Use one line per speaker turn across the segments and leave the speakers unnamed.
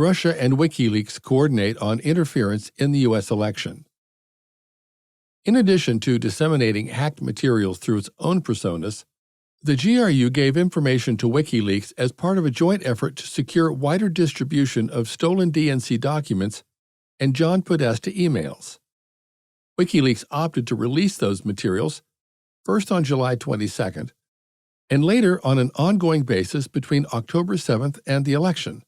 Russia and WikiLeaks coordinate on interference in the U.S. election. In addition to disseminating hacked materials through its own personas, the GRU gave information to WikiLeaks as part of a joint effort to secure wider distribution of stolen DNC documents and John Podesta emails. WikiLeaks opted to release those materials, first on July 22nd, and later on an ongoing basis between October 7th and the election.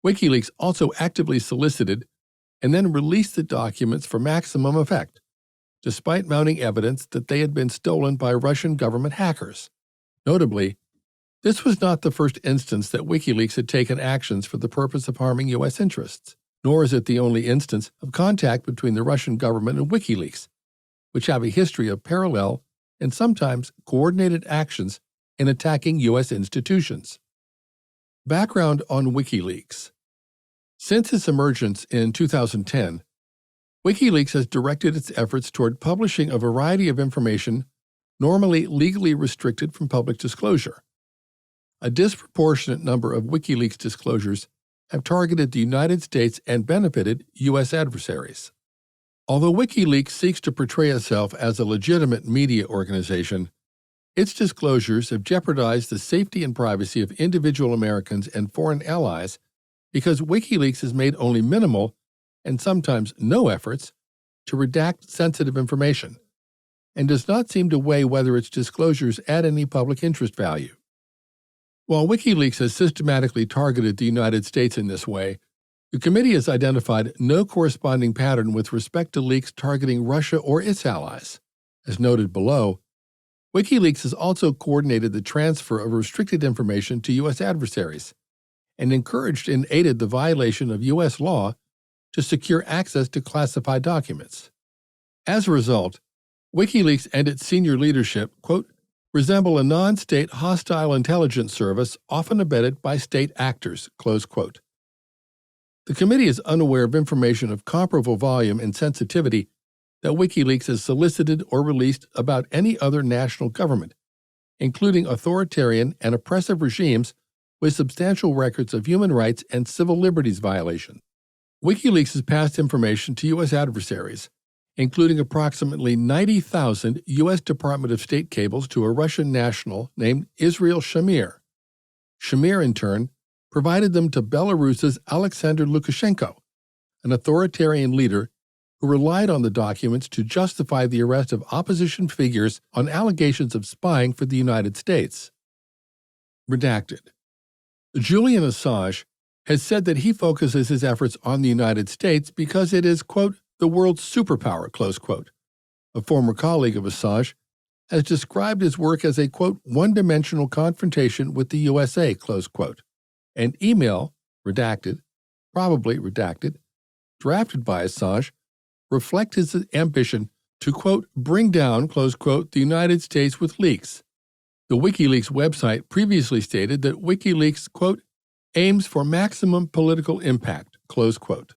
WikiLeaks also actively solicited and then released the documents for maximum effect, despite mounting evidence that they had been stolen by Russian government hackers. Notably, this was not the first instance that WikiLeaks had taken actions for the purpose of harming U.S. interests, nor is it the only instance of contact between the Russian government and WikiLeaks, which have a history of parallel and sometimes coordinated actions in attacking U.S. institutions. Background on WikiLeaks. Since its emergence in 2010, WikiLeaks has directed its efforts toward publishing a variety of information normally legally restricted from public disclosure. A disproportionate number of WikiLeaks disclosures have targeted the United States and benefited U.S. adversaries. Although WikiLeaks seeks to portray itself as a legitimate media organization, its disclosures have jeopardized the safety and privacy of individual Americans and foreign allies because WikiLeaks has made only minimal, and sometimes no efforts, to redact sensitive information, and does not seem to weigh whether its disclosures add any public interest value. While WikiLeaks has systematically targeted the United States in this way, the committee has identified no corresponding pattern with respect to leaks targeting Russia or its allies. As noted below, WikiLeaks has also coordinated the transfer of restricted information to U.S. adversaries and encouraged and aided the violation of U.S. law to secure access to classified documents. As a result, WikiLeaks and its senior leadership, quote, resemble a non-state hostile intelligence service often abetted by state actors, close quote. The committee is unaware of information of comparable volume and sensitivity that WikiLeaks has solicited or released about any other national government, including authoritarian and oppressive regimes with substantial records of human rights and civil liberties violations. WikiLeaks has passed information to U.S. adversaries, including approximately 90,000 U.S. Department of State cables to a Russian national named Israel Shamir. Shamir, in turn, provided them to Belarus's Alexander Lukashenko, an authoritarian leader who relied on the documents to justify the arrest of opposition figures on allegations of spying for the United States. Redacted. Julian Assange has said that he focuses his efforts on the United States because it is, quote, the world's superpower, close quote. A former colleague of Assange has described his work as a, quote, one-dimensional confrontation with the USA, close quote. An email, redacted, probably redacted, drafted by Assange, reflect his ambition to, quote, bring down, close quote, the United States with leaks. The WikiLeaks website previously stated that WikiLeaks, quote, aims for maximum political impact, close quote.